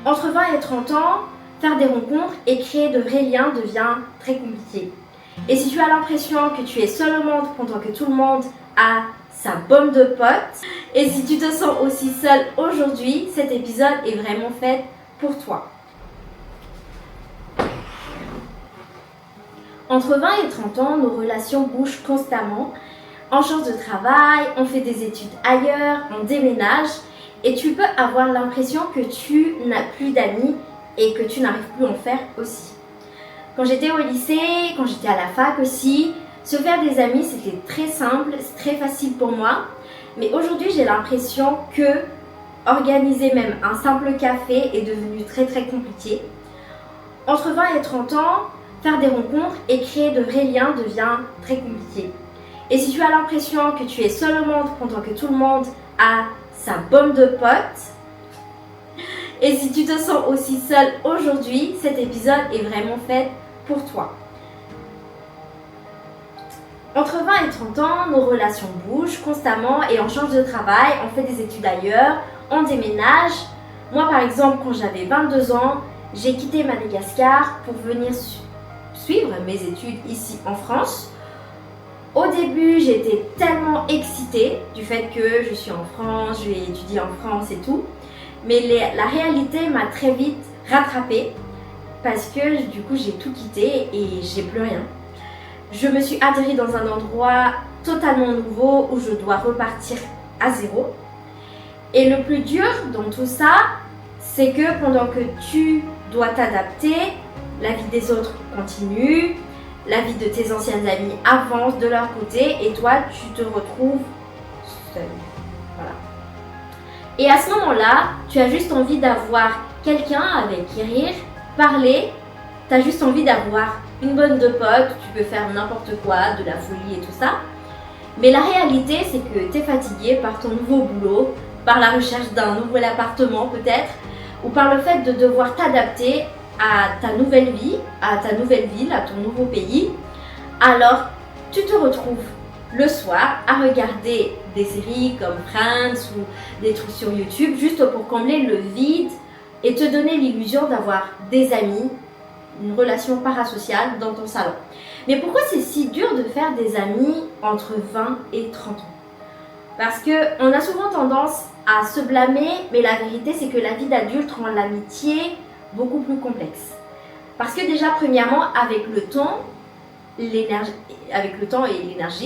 Entre 20 et 30 ans, faire des rencontres et créer de vrais liens devient très compliqué. Et si tu as l'impression que tu es seul au monde pendant que tout le monde a sa bande de potes, et si tu te sens aussi seul aujourd'hui, cet épisode est vraiment fait pour toi. Entre 20 et 30 ans, nos relations bougent constamment. On change de travail, on fait des études ailleurs, on déménage et tu peux avoir l'impression que tu n'as plus d'amis et que tu n'arrives plus à en faire aussi. Quand j'étais au lycée, quand j'étais à la fac aussi, se faire des amis c'était très simple, c'est très facile pour moi. Mais aujourd'hui j'ai l'impression que organiser même un simple café est devenu très compliqué. Entre 20 et 30 ans, faire des rencontres et créer de vrais liens devient très compliqué. Et si tu as l'impression que tu es seul au monde pendant que tout le monde a sa bande de potes, et si tu te sens aussi seul aujourd'hui, cet épisode est vraiment fait pour toi. Entre 20 et 30 ans, nos relations bougent constamment et on change de travail, on fait des études ailleurs, on déménage. Moi par exemple, quand j'avais 22 ans, j'ai quitté Madagascar pour venir suivre mes études ici en France. Au début, j'étais tellement excitée du fait que je suis en France, je vais étudier en France et tout. Mais la réalité m'a très vite rattrapée parce que du coup, j'ai tout quitté et j'ai plus rien. Je me suis atterrie dans un endroit totalement nouveau où je dois repartir à zéro. Et le plus dur dans tout ça, c'est que pendant que tu dois t'adapter, la vie des autres continue, la vie de tes anciennes amies avance de leur côté et toi, tu te retrouves seule. Voilà. Et à ce moment-là, tu as juste envie d'avoir quelqu'un avec qui rire, parler. Tu as juste envie d'avoir une bonne de potes, tu peux faire n'importe quoi, de la folie et tout ça. Mais la réalité, c'est que tu es fatigué par ton nouveau boulot, par la recherche d'un nouvel appartement peut-être, ou par le fait de devoir t'adapter à ta nouvelle vie, à ta nouvelle ville, à ton nouveau pays. Alors, tu te retrouves le soir à regarder des séries comme Friends ou des trucs sur YouTube juste pour combler le vide et te donner l'illusion d'avoir des amis, une relation parasociale dans ton salon. Mais pourquoi c'est si dur de faire des amis entre 20 et 30 ans? Parce qu'on a souvent tendance à se blâmer, mais la vérité c'est que la vie d'adulte rend l'amitié beaucoup plus complexe. Parce que déjà, premièrement, avec le temps et l'énergie,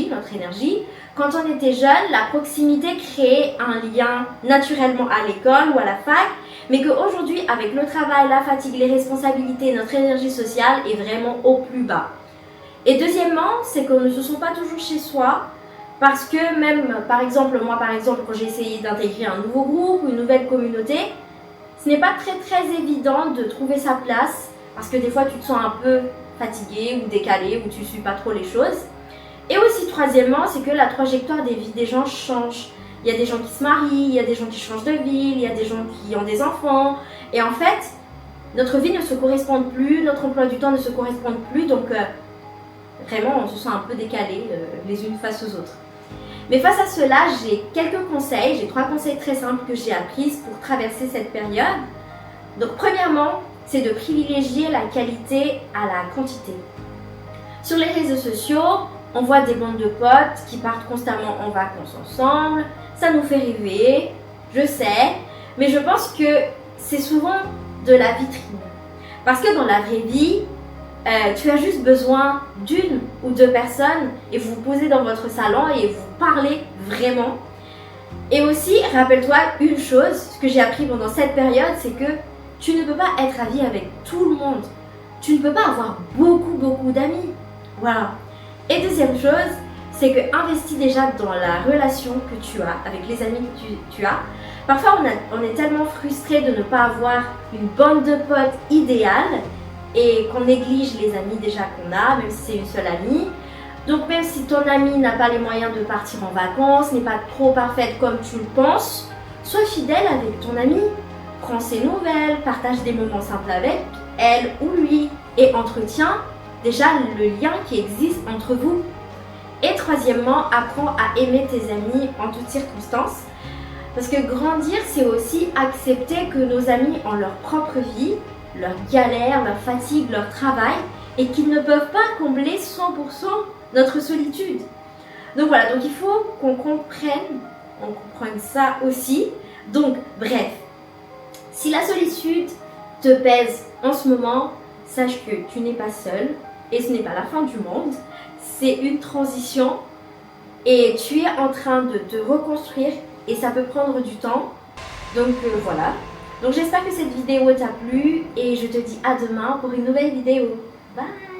notre énergie, quand on était jeune, la proximité créait un lien naturellement à l'école ou à la fac, mais qu'aujourd'hui, avec le travail, la fatigue, les responsabilités, notre énergie sociale est vraiment au plus bas. Et deuxièmement, c'est qu'on ne se sent pas toujours chez soi, parce que même, par exemple, moi, quand j'ai essayé d'intégrer un nouveau groupe ou une nouvelle communauté, ce n'est pas très évident de trouver sa place parce que des fois tu te sens un peu fatigué ou décalé ou tu ne suis pas trop les choses. Et aussi troisièmement, c'est que la trajectoire des vies des gens change. Il y a des gens qui se marient, il y a des gens qui changent de ville, il y a des gens qui ont des enfants. Et en fait, notre vie ne se correspond plus, notre emploi du temps ne se correspond plus. Donc vraiment, on se sent un peu décalé les unes face aux autres. Mais face à cela, j'ai quelques conseils, j'ai 3 conseils très simples que j'ai appris pour traverser cette période. Donc premièrement, c'est de privilégier la qualité à la quantité. Sur les réseaux sociaux, on voit des bandes de potes qui partent constamment en vacances ensemble, ça nous fait rêver, je sais, mais je pense que c'est souvent de la vitrine. Parce que dans la vraie vie, tu as juste besoin d'une ou 2 personnes et vous vous posez dans votre salon et vous parlez vraiment. Et aussi, rappelle-toi une chose, ce que j'ai appris pendant cette période, c'est que tu ne peux pas être amis avec tout le monde. Tu ne peux pas avoir beaucoup d'amis. Voilà. Et deuxième chose, c'est que investis déjà dans la relation que tu as avec les amis que tu as. Parfois, on est tellement frustré de ne pas avoir une bande de potes idéale et qu'on néglige les amis déjà qu'on a, même si c'est une seule amie. Donc même si ton amie n'a pas les moyens de partir en vacances, n'est pas trop parfaite comme tu le penses, sois fidèle avec ton amie. Prends ses nouvelles, partage des moments simples avec elle ou lui et entretiens déjà le lien qui existe entre vous. Et troisièmement, apprends à aimer tes amis en toutes circonstances. Parce que grandir, c'est aussi accepter que nos amis ont leur propre vie, leurs galères, leurs fatigues, leur travail, et qu'ils ne peuvent pas combler 100% notre solitude. Donc voilà, donc il faut qu'on comprenne ça aussi. Donc bref, si la solitude te pèse en ce moment, sache que tu n'es pas seul et ce n'est pas la fin du monde. C'est une transition et tu es en train de te reconstruire et ça peut prendre du temps. Donc voilà. Donc j'espère que cette vidéo t'a plu et je te dis à demain pour une nouvelle vidéo. Bye!